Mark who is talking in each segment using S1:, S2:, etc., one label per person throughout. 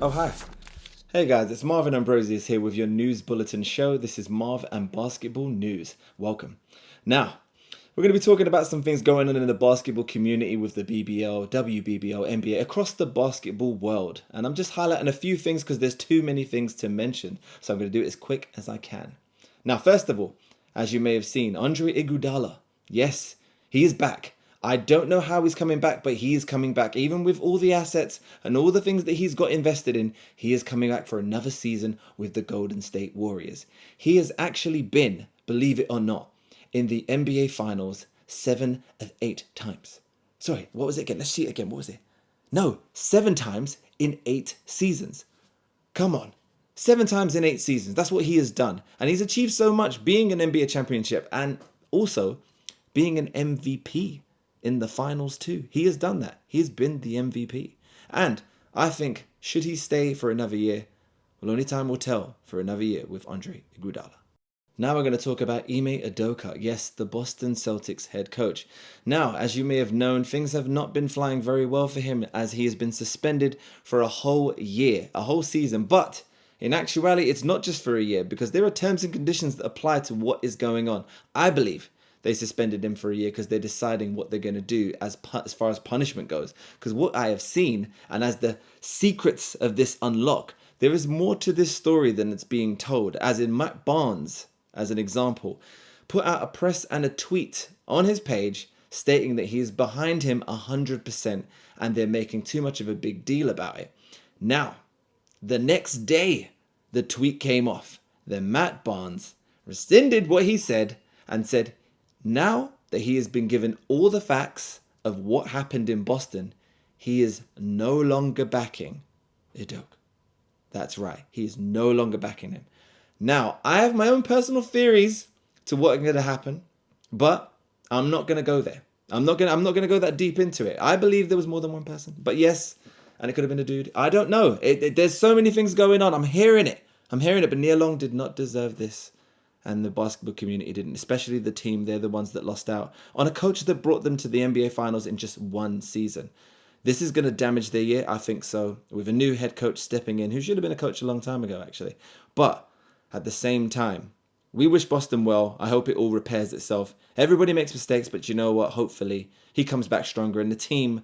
S1: Oh, hi. Hey guys, it's Marv and Ambrosius here with your news bulletin show. This is Marv and Basketball News. Welcome. Now, we're going to be talking about some things going on in the basketball community with the BBL, WBBL, NBA, across the basketball world. And I'm just highlighting a few things because there's too many things to mention. So I'm going to do it as quick as I can. Now, first of all, as you may have seen, Andre Iguodala. Yes, he is back. I don't know how he's coming back, but he is coming back. Even with all the assets and all the things that he's got invested in, he is coming back for another season with the Golden State Warriors. He has actually been, believe it or not, in the NBA Finals 7 of 8 times. Sorry, what was it again? Let's see it again. What was it? No, 7 times in 8 seasons. Come on. 7 times in 8 seasons. That's what he has done. And he's achieved so much, being an NBA championship and also being an MVP in the finals too. He has done that. He's been the MVP. And I think, should he stay for another year? Well, only time will tell for another year with Andre Iguodala. Now we're going to talk about Ime Udoka, yes, the Boston Celtics head coach. Now, as you may have known, things have not been flying very well for him as he has been suspended for a whole year, a whole season. But in actuality, it's not just for a year because there are terms and conditions that apply to what is going on. I believe they suspended him for a year because they're deciding what they're going to do as far as punishment goes. Because what I have seen, and as the secrets of this unlock, there is more to this story than it's being told. As in Matt Barnes, as an example, put out a press and a tweet on his page stating that he is behind him 100% and they're making too much of a big deal about it. Now, the next day, the tweet came off. Then Matt Barnes rescinded what he said and said, now that he has been given all the facts of what happened in Boston, he is no longer backing Udoka. That's right. He is no longer backing him. Now, I have my own personal theories to what's going to happen, but I'm not going to go there. I'm not going to go that deep into it. I believe there was more than one person, but yes, and it could have been a dude. I don't know. There's so many things going on. I'm hearing it, but Nia Long did not deserve this. And the basketball community didn't, especially the team. They're the ones that lost out on a coach that brought them to the NBA Finals in just one season. This is going to damage their year, I think so, with a new head coach stepping in, who should have been a coach a long time ago, actually. But at the same time, we wish Boston well. I hope it all repairs itself. Everybody makes mistakes, but you know what? Hopefully he comes back stronger and the team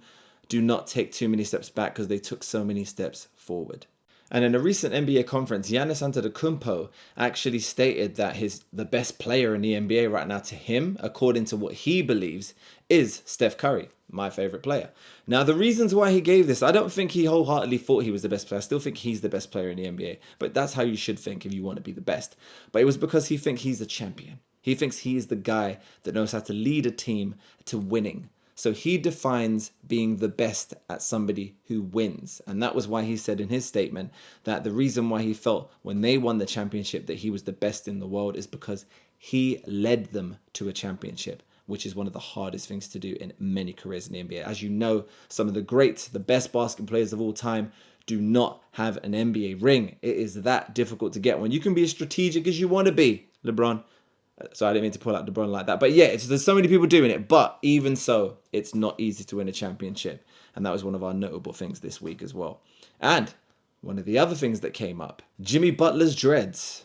S1: do not take too many steps back because they took so many steps forward. And in a recent NBA conference, Giannis Antetokounmpo actually stated that the best player in the NBA right now to him, according to what he believes, is Steph Curry, my favorite player. Now, the reasons why he gave this, I don't think he wholeheartedly thought he was the best player. I still think he's the best player in the NBA. But that's how you should think if you want to be the best. But it was because he thinks he's a champion. He thinks he is the guy that knows how to lead a team to winning. So he defines being the best at somebody who wins. And that was why he said in his statement that the reason why he felt when they won the championship that he was the best in the world is because he led them to a championship, which is one of the hardest things to do in many careers in the NBA. As you know, some of the greats, the best basketball players of all time do not have an NBA ring. It is that difficult to get one. You can be as strategic as you want to be, LeBron. So I didn't mean to pull out LeBron like that. But yeah, there's so many people doing it. But even so, it's not easy to win a championship. And that was one of our notable things this week as well. And one of the other things that came up, Jimmy Butler's dreads.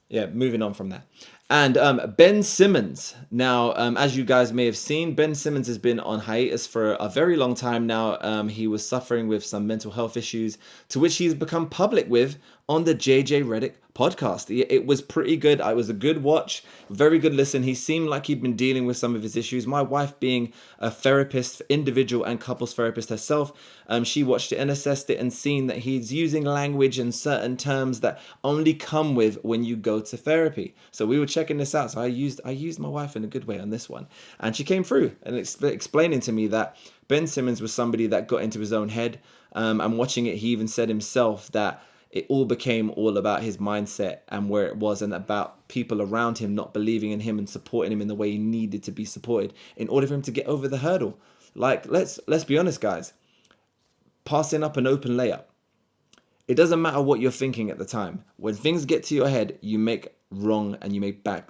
S1: Yeah, moving on from that. And Ben Simmons. Now, as you guys may have seen, Ben Simmons has been on hiatus for a very long time now. He was suffering with some mental health issues, to which he's become public with on the JJ Redick podcast. It was pretty good. It was a good watch, very good listen. He seemed like he'd been dealing with some of his issues. My wife, being a therapist, individual and couples therapist herself, she watched it and assessed it and seen that he's using language and certain terms that only come with when you go to therapy. So we were checking this out. So I used my wife in a good way on this one, and she came through and explaining to me that Ben Simmons was somebody that got into his own head. And watching it, he even said himself that it all became all about his mindset and where it was, and about people around him not believing in him and supporting him in the way he needed to be supported in order for him to get over the hurdle. Like, let's be honest, guys. Passing up an open layup. It doesn't matter what you're thinking at the time. When things get to your head, you make wrong and you make bad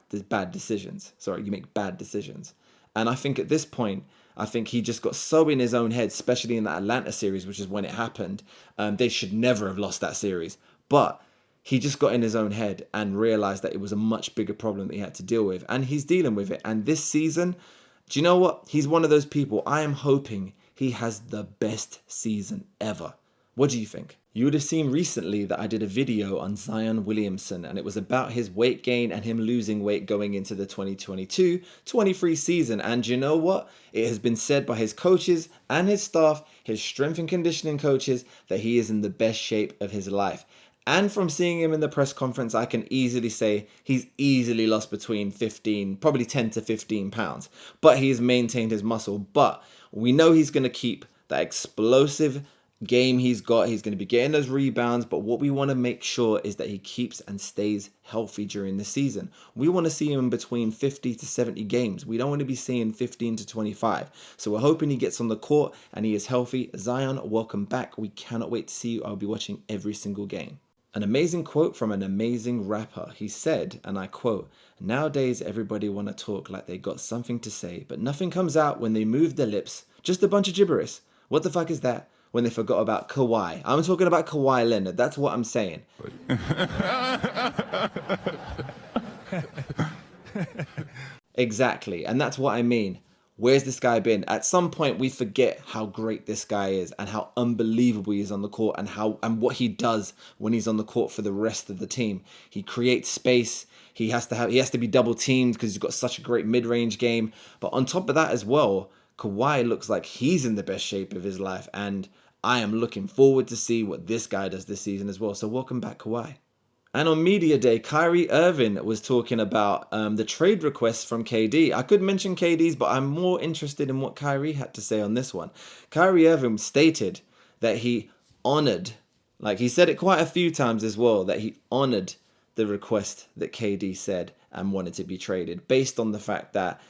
S1: decisions. You make bad decisions. And I think at this point, I think he just got so in his own head, especially in that Atlanta series, which is when it happened. They should never have lost that series. But he just got in his own head and realized that it was a much bigger problem that he had to deal with. And he's dealing with it. And this season, do you know what? He's one of those people. I am hoping he has the best season ever. What do you think? You would have seen recently that I did a video on Zion Williamson, and it was about his weight gain and him losing weight going into the 2022-23 season. And you know what? It has been said by his coaches and his staff, his strength and conditioning coaches, that he is in the best shape of his life. And from seeing him in the press conference, I can easily say he's easily lost between 15, probably 10 to 15 pounds. But he's maintained his muscle. But we know he's going to keep that explosive game he's got. He's going to be getting those rebounds. But what we want to make sure is that he keeps and stays healthy during the season. We want to see him between 50 to 70 games. We don't want to be seeing 15 to 25. So we're hoping he gets on the court and he is healthy. Zion, welcome back. We cannot wait to see you. I'll be watching every single game. An amazing quote from an amazing rapper. He said, and I quote, "Nowadays everybody want to talk like they got something to say, but nothing comes out when they move their lips. Just a bunch of gibberish. What the fuck is that? When they forgot about Kawhi." I'm talking about Kawhi Leonard. That's what I'm saying. Exactly. And that's what I mean. Where's this guy been? At some point, we forget how great this guy is and how unbelievable he is on the court and what he does when he's on the court for the rest of the team. He creates space. He has to be double teamed because he's got such a great mid-range game. But on top of that as well, Kawhi looks like he's in the best shape of his life. And I am looking forward to see what this guy does this season as well. So welcome back, Kawhi. And on media day, Kyrie Irving was talking about the trade requests from KD. I could mention KD's, but I'm more interested in what Kyrie had to say on this one. Kyrie Irving stated that he honored, like he said it quite a few times as well, that he honored the request that KD said and wanted to be traded based on the fact that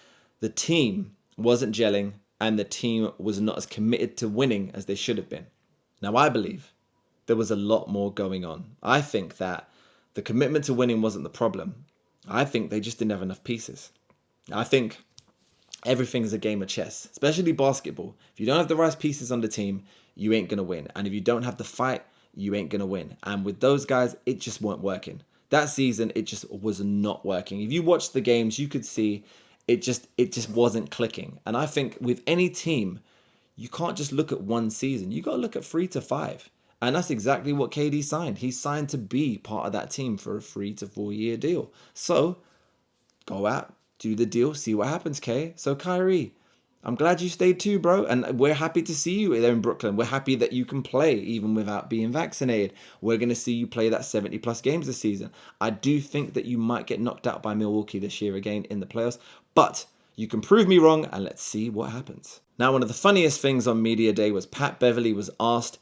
S1: the team wasn't gelling and the team was not as committed to winning as they should have been. Now, I believe there was a lot more going on. I think that the commitment to winning wasn't the problem. I think they just didn't have enough pieces. I think everything's a game of chess, especially basketball. If you don't have the right pieces on the team, you ain't going to win. And if you don't have the fight, you ain't going to win. And with those guys, it just weren't working. That season, it just was not working. If you watched the games, you could see it just wasn't clicking. And I think with any team, you can't just look at one season. You got to look at 3 to 5. And that's exactly what KD signed. He signed to be part of that team for a 3 to 4 year deal. So go out, do the deal, see what happens, K. So Kyrie, I'm glad you stayed too, bro. And we're happy to see you there in Brooklyn. We're happy that you can play even without being vaccinated. We're going to see you play that 70 plus games this season. I do think that you might get knocked out by Milwaukee this year again in the playoffs. But you can prove me wrong and let's see what happens. Now, one of the funniest things on Media Day was Pat Beverly was asked,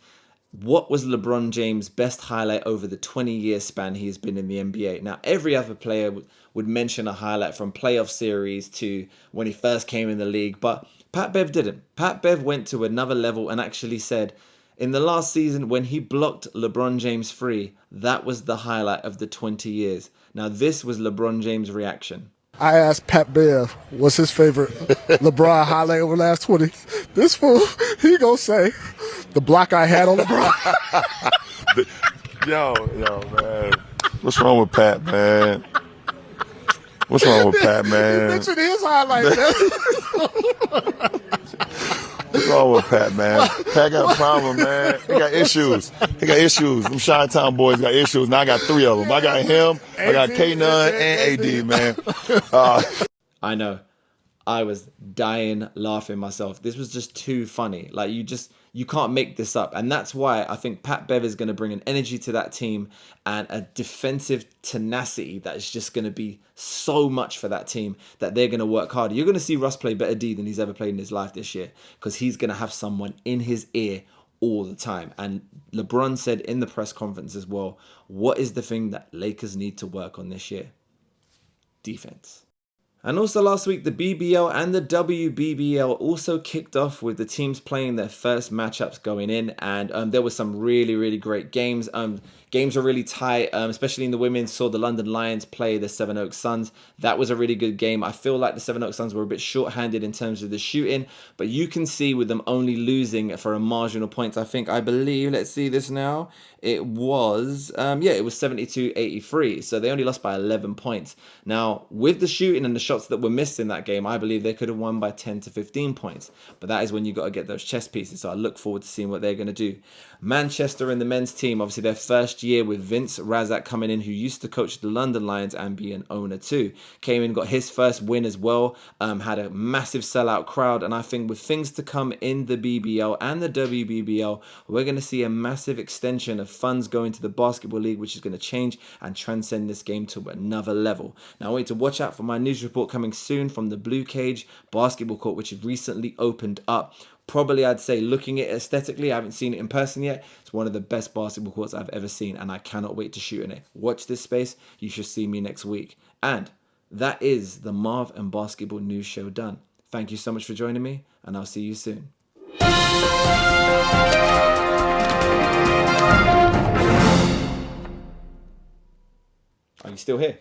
S1: what was LeBron James' best highlight over the 20-year span he's been in the NBA? Now, every other player would mention a highlight from playoff series to when he first came in the league, but Pat Bev didn't. Pat Bev went to another level and actually said, in the last season when he blocked LeBron James free, that was the highlight of the 20 years. Now, this was LeBron James' reaction.
S2: I asked Pat Bev what's his favorite LeBron highlight over the last 20. This fool, he gonna say, the block I had on LeBron.
S3: Yo, man. What's wrong with Pat, man? What's wrong with Pat, man?
S2: He mentioned his highlight.
S3: What's wrong with Pat, man? Pat got a problem, man. He got issues. Them Chi-Town boys got issues. Now I got 3 of them. I got him, I got K-Nun, and AD, man.
S1: I know. I was dying laughing myself. This was just too funny. Like, you can't make this up. And that's why I think Pat Bev is going to bring an energy to that team and a defensive tenacity that is just going to be so much for that team that they're going to work harder. You're going to see Russ play better D than he's ever played in his life this year because he's going to have someone in his ear all the time. And LeBron said in the press conference as well, what is the thing that Lakers need to work on this year? Defense. And also last week, the BBL and the WBBL also kicked off with the teams playing their first matchups going in. And there were some really, really great games. Games were really tight, especially in the women's. Saw the London Lions play the Seven Oaks Suns. That was a really good game. I feel like the Seven Oaks Suns were a bit short-handed in terms of the shooting. But you can see with them only losing for a marginal points. I believe, let's see this now. It was, it was 72-83. So they only lost by 11 points. Now, with the shooting and the shots that were missed in that game, I believe they could have won by 10 to 15 points. But that is when you got to get those chess pieces. So I look forward to seeing what they're going to do. Manchester and the men's team, obviously their first year with Vince Razak coming in, who used to coach the London Lions and be an owner too. Came in, got his first win as well. Had a massive sellout crowd. And I think with things to come in the BBL and the WBBL, we're going to see a massive extension of funds going to the basketball league, which is going to change and transcend this game to another level. Now I want you to watch out for my news report coming soon from the Blue Cage basketball court, which has recently opened up. Probably, I'd say, looking at it aesthetically, I haven't seen it in person yet. It's one of the best basketball courts I've ever seen, and I cannot wait to shoot in it. Watch this space. You should see me next week. And that is the Marv and Basketball News Show done. Thank you so much for joining me, and I'll see you soon. Are you still here?